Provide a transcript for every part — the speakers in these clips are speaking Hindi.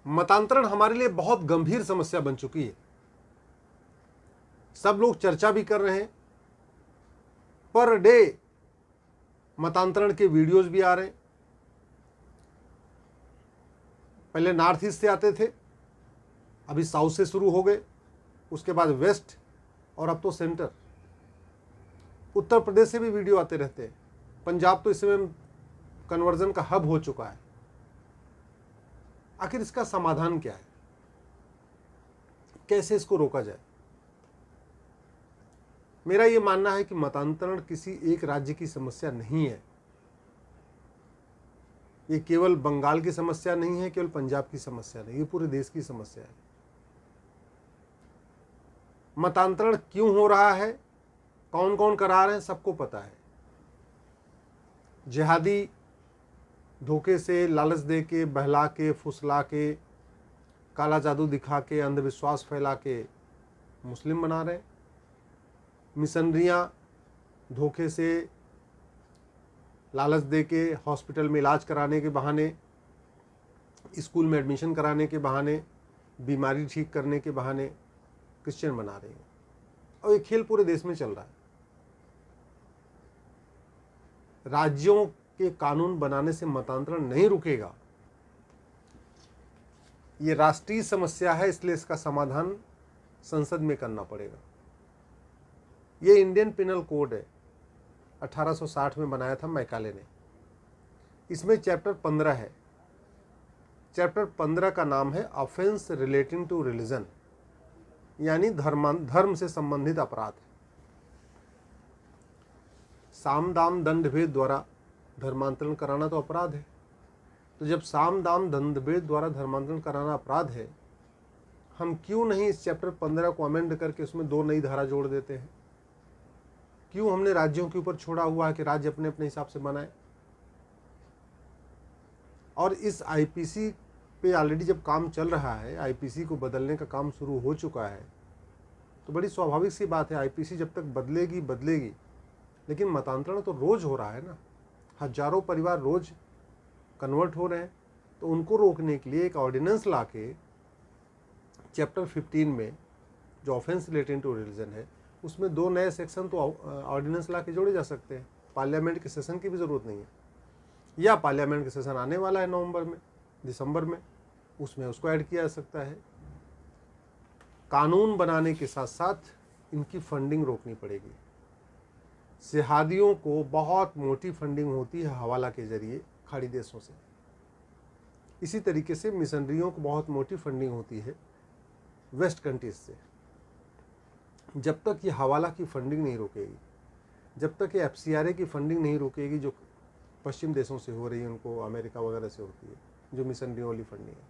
मतांतरण हमारे लिए बहुत गंभीर समस्या बन चुकी है। सब लोग चर्चा भी कर रहे हैं, पर डे मतांतरण के वीडियोस भी आ रहे हैं। पहले नॉर्थ ईस्ट से आते थे, अभी साउथ से शुरू हो गए, उसके बाद वेस्ट, और अब तो सेंटर। उत्तर प्रदेश से भी वीडियो आते रहते हैं। पंजाब तो इस समय कन्वर्जन का हब हो चुका है। आखिर इसका समाधान क्या है? कैसे इसको रोका जाए? मेरा यह मानना है कि मतांतरण किसी एक राज्य की समस्या नहीं है। ये केवल बंगाल की समस्या नहीं है, केवल पंजाब की समस्या नहीं, ये पूरे देश की समस्या है। मतांतरण क्यों हो रहा है, कौन कौन करा रहे हैं, सबको पता है। जिहादी धोखे से, लालच दे के, बहला के, फुसला के, काला जादू दिखा के, अंधविश्वास फैला के मुस्लिम बना रहे हैं। मिशनरियाँ धोखे से, लालच दे के, हॉस्पिटल में इलाज कराने के बहाने, स्कूल में एडमिशन कराने के बहाने, बीमारी ठीक करने के बहाने क्रिश्चियन बना रहे हैं। और ये खेल पूरे देश में चल रहा है। राज्यों के कानून बनाने से मतांतरण नहीं रुकेगा। ये राष्ट्रीय समस्या है, इसलिए इसका समाधान संसद में करना पड़ेगा। ये इंडियन पिनल कोड है, 1860 में बनाया था मैकाले ने। इसमें चैप्टर 15 है। चैप्टर 15 का नाम है ऑफेंस रिलेटिंग टू रिलीजन, यानी धर्म से संबंधित अपराध। साम दाम दंड भेद द्वारा धर्मांतरण कराना तो अपराध है। तो जब साम दाम दंड भेद द्वारा धर्मांतरण कराना अपराध है, हम क्यों नहीं इस चैप्टर 15 को अमेंड करके उसमें 2 नई धारा जोड़ देते हैं? क्यों हमने राज्यों के ऊपर छोड़ा हुआ है कि राज्य अपने अपने हिसाब से बनाए? और इस आईपीसी पे ऑलरेडी जब काम चल रहा है, आईपीसी को बदलने का काम शुरू हो चुका है, तो बड़ी स्वाभाविक सी बात है, आईपीसी जब तक बदलेगी, लेकिन मतांतरण तो रोज हो रहा है ना। हजारों परिवार रोज कन्वर्ट हो रहे हैं। तो उनको रोकने के लिए एक ऑर्डिनेंस लाके चैप्टर 15 में जो ऑफेंस रिलेटिंग टू रिलीजन है, उसमें 2 नए सेक्शन तो ऑर्डिनेंस लाके जोड़े जा सकते हैं। पार्लियामेंट के सेशन की भी ज़रूरत नहीं है, या पार्लियामेंट का सेशन आने वाला है नवंबर में, दिसंबर में, उसमें उसको ऐड किया जा सकता है। कानून बनाने के साथ साथ इनकी फंडिंग रोकनी पड़ेगी। जिहादियों को बहुत मोटी फंडिंग होती है हवाला के जरिए खाड़ी देशों से। इसी तरीके से मिशनरियों को बहुत मोटी फंडिंग होती है वेस्ट कंट्रीज से। जब तक ये हवाला की फंडिंग नहीं रुकेगी, जब तक ये एफसीआरए की फंडिंग नहीं रुकेगी, जो पश्चिम देशों से हो रही है, उनको अमेरिका वगैरह से होती है, जो मिशनरियों वाली फंडिंग है,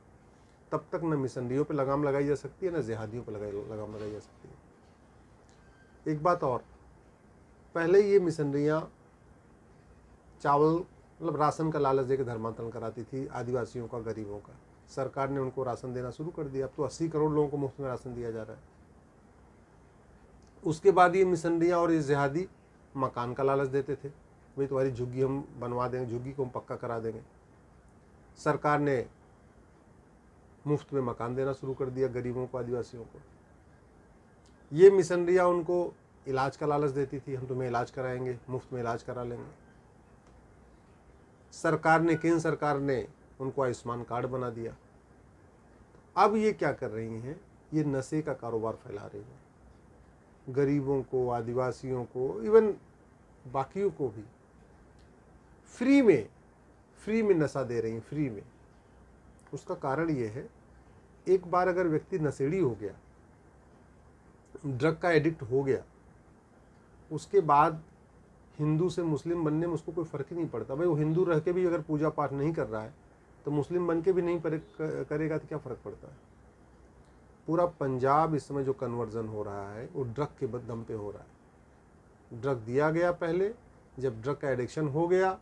तब तक न मिशनरियों पे लगाम लगाई जा सकती है, न जिहादियों पे लगाम लगाई जा सकती है। एक बात और, पहले ये मिशनरियाँ चावल मतलब राशन का लालच देकर धर्मांतरण कराती थी आदिवासियों का, गरीबों का। सरकार ने उनको राशन देना शुरू कर दिया। अब तो 80 करोड़ लोगों को मुफ्त में राशन दिया जा रहा है। उसके बाद ये मिशनरियाँ और ये जिहादी मकान का लालच देते थे, भाई तुम्हारी झुग्गी हम बनवा देंगे, झुग्गी को हम पक्का करा देंगे। सरकार ने मुफ्त में मकान देना शुरू कर दिया गरीबों को, आदिवासियों को। ये मिशनरियाँ उनको इलाज का लालच देती थी, हम तुम्हें इलाज कराएंगे, मुफ्त में इलाज करा लेंगे। सरकार ने, केंद्र सरकार ने उनको आयुष्मान कार्ड बना दिया। अब ये क्या कर रही हैं, ये नशे का कारोबार फैला रही हैं, गरीबों को, आदिवासियों को, इवन बाकियों को भी फ्री में नशा दे रही हैं, फ्री में। उसका कारण ये है, एक बार अगर व्यक्ति नशेड़ी हो गया, ड्रग का एडिक्ट हो गया, उसके बाद हिंदू से मुस्लिम बनने में उसको कोई फ़र्क ही नहीं पड़ता। भाई वो हिंदू रह के भी अगर पूजा पाठ नहीं कर रहा है, तो मुस्लिम बन के भी नहीं करेगा तो क्या फ़र्क पड़ता है। पूरा पंजाब इस समय जो कन्वर्जन हो रहा है वो ड्रग के दम पे हो रहा है। ड्रग दिया गया पहले, जब ड्रग का एडिक्शन हो गया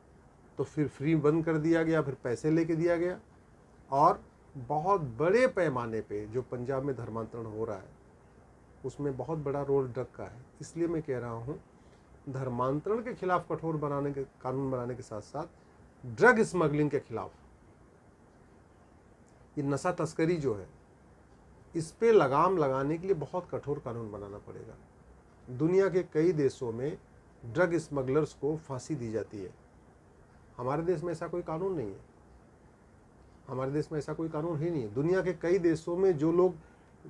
तो फिर फ्री बंद कर दिया गया, फिर पैसे लेके दिया गया, और बहुत बड़े पैमाने पे जो पंजाब में धर्मांतरण हो रहा है उसमें बहुत बड़ा रोल ड्रग का है। इसलिए मैं कह रहा हूँ, धर्मांतरण के खिलाफ कठोर कानून बनाने के साथ साथ ड्रग स्मगलिंग के खिलाफ ये नशा तस्करी जो है, इस पे लगाम लगाने के लिए बहुत कठोर कानून बनाना पड़ेगा। दुनिया के कई देशों में ड्रग स्मगलर्स को फांसी दी जाती है। हमारे देश में ऐसा कोई कानून नहीं है। हमारे देश में ऐसा कोई कानून ही नहीं है। दुनिया के कई देशों में जो लोग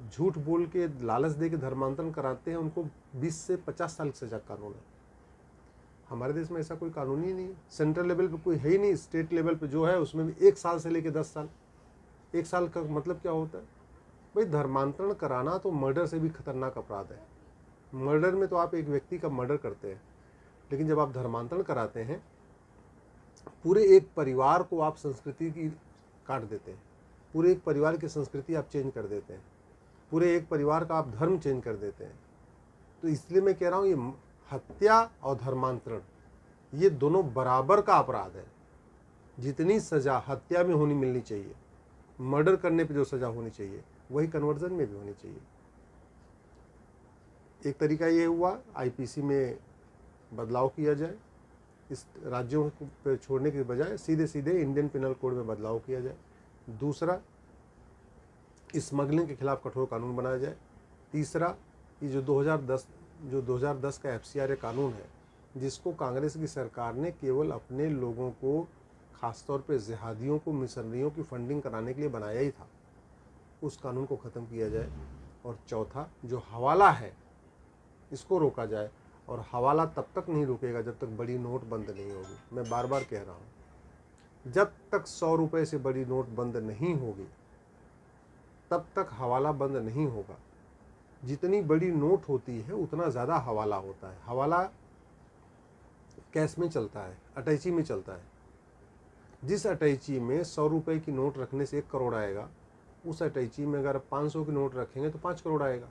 झूठ बोल के, लालच दे के धर्मांतरण कराते हैं, उनको 20 से 50 साल की सजा कानून है। हमारे देश में ऐसा कोई कानून ही नहीं है। सेंट्रल लेवल पे कोई है ही नहीं। स्टेट लेवल पे जो है उसमें भी 1 साल से लेकर 10 साल। 1 साल का मतलब क्या होता है भाई? धर्मांतरण कराना तो मर्डर से भी खतरनाक अपराध है। मर्डर में तो आप एक व्यक्ति का मर्डर करते हैं, लेकिन जब आप धर्मांतरण कराते हैं, पूरे एक परिवार को आप संस्कृति की काट देते हैं। पूरे एक परिवार की संस्कृति आप चेंज कर देते हैं। पूरे एक परिवार का आप धर्म चेंज कर देते हैं। तो इसलिए मैं कह रहा हूँ, ये हत्या और धर्मांतरण ये दोनों बराबर का अपराध है। जितनी सज़ा हत्या में होनी मिलनी चाहिए, मर्डर करने पे जो सज़ा होनी चाहिए, वही कन्वर्जन में भी होनी चाहिए। एक तरीका ये हुआ, आईपीसी में बदलाव किया जाए, इस राज्यों को छोड़ने के बजाय सीधे सीधे इंडियन पिनल कोड में बदलाव किया जाए। दूसरा, स्मगलिंग के खिलाफ कठोर कानून बनाया जाए। तीसरा, ये जो 2010 का एफसीआर कानून है, जिसको कांग्रेस की सरकार ने केवल अपने लोगों को, खासतौर पे जिहादियों को, मिशनरियों की फंडिंग कराने के लिए बनाया ही था, उस कानून को ख़त्म किया जाए। और चौथा, जो हवाला है, इसको रोका जाए। और हवाला तब तक नहीं रुकेगा जब तक बड़ी नोट बंद नहीं होगी। मैं बार बार कह रहा हूँ, जब तक 100 रुपये से बड़ी नोट बंद नहीं होगी, तब तक हवाला बंद नहीं होगा। जितनी बड़ी नोट होती है उतना ज़्यादा हवाला होता है। हवाला कैश में चलता है, अटैची में चलता है। जिस अटैची में 100 रुपये की नोट रखने से 1 करोड़ आएगा, उस अटैची में अगर 500 की नोट रखेंगे तो 5 करोड़ आएगा।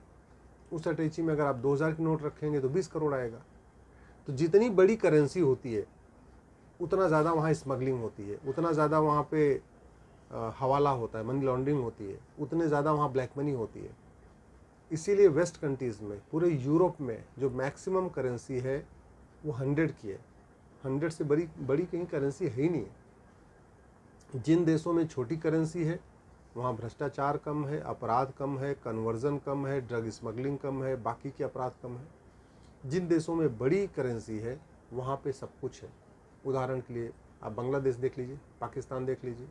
उस अटैची में अगर आप 2000 की नोट रखेंगे तो 20 करोड़ आएगा। तो जितनी बड़ी करेंसी होती है, उतना ज़्यादा वहाँ स्मगलिंग होती है, उतना ज़्यादा वहाँ पे हवाला होता है, मनी लॉन्ड्रिंग होती है, उतने ज़्यादा वहाँ ब्लैक मनी होती है। इसीलिए वेस्ट कंट्रीज़ में, पूरे यूरोप में जो मैक्सिमम करेंसी है वो 100 की है। 100 से बड़ी कहीं करेंसी है ही नहीं है। जिन देशों में छोटी करेंसी है, वहाँ भ्रष्टाचार कम है, अपराध कम है, कन्वर्जन कम है, ड्रग स्मगलिंग कम है, बाकी के अपराध कम है। जिन देशों में बड़ी करेंसी है, वहाँ पे सब कुछ है। उदाहरण के लिए आप बांग्लादेश देख लीजिए, पाकिस्तान देख लीजिए,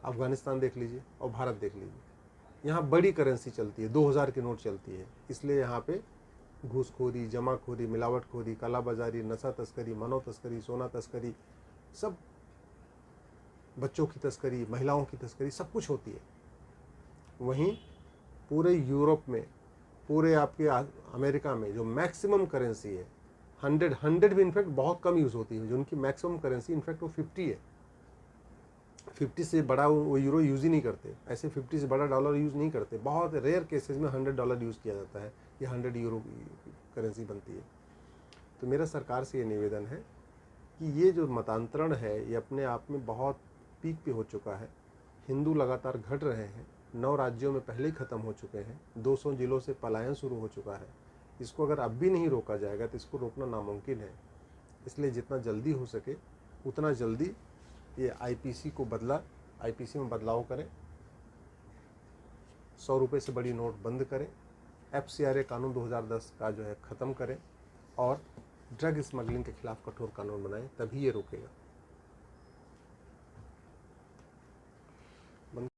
अफ़गानिस्तान देख लीजिए और भारत देख लीजिए। यहाँ बड़ी करेंसी चलती है, 2000 की नोट चलती है। इसलिए यहाँ पे घूसखोरी, जमाखोरी, मिलावटखोरी, कालाबाजारी, नशा तस्करी, मानव तस्करी, सोना तस्करी, सब, बच्चों की तस्करी, महिलाओं की तस्करी, सब कुछ होती है। वहीं पूरे यूरोप में, पूरे आपके अमेरिका में जो मैक्सिमम करेंसी है 100 भी इनफैक्ट बहुत कम यूज़ होती है। जो उनकी मैक्सिमम करेंसी इनफैक्ट वो 50 है। 50 से बड़ा वो यूरो यूज़ ही नहीं करते। ऐसे 50 से बड़ा डॉलर यूज़ नहीं करते। बहुत रेयर केसेस में $100 यूज़ किया जाता है, या 100 यूरो की करेंसी बनती है। तो मेरा सरकार से ये निवेदन है कि ये जो मतांतरण है, ये अपने आप में बहुत पीक पे हो चुका है। हिंदू लगातार घट रहे हैं। 9 राज्यों में पहले ही ख़त्म हो चुके हैं। 200 जिलों से पलायन शुरू हो चुका है। इसको अगर अब भी नहीं रोका जाएगा तो इसको रोकना नामुमकिन है। इसलिए जितना जल्दी हो सके उतना जल्दी ये आईपीसी में बदलाव करें, 100 रुपये से बड़ी नोट बंद करें, एफसीआर कानून 2010 का जो है ख़त्म करें, और ड्रग स्मगलिंग के खिलाफ कठोर कानून बनाएं, तभी ये रुकेगा।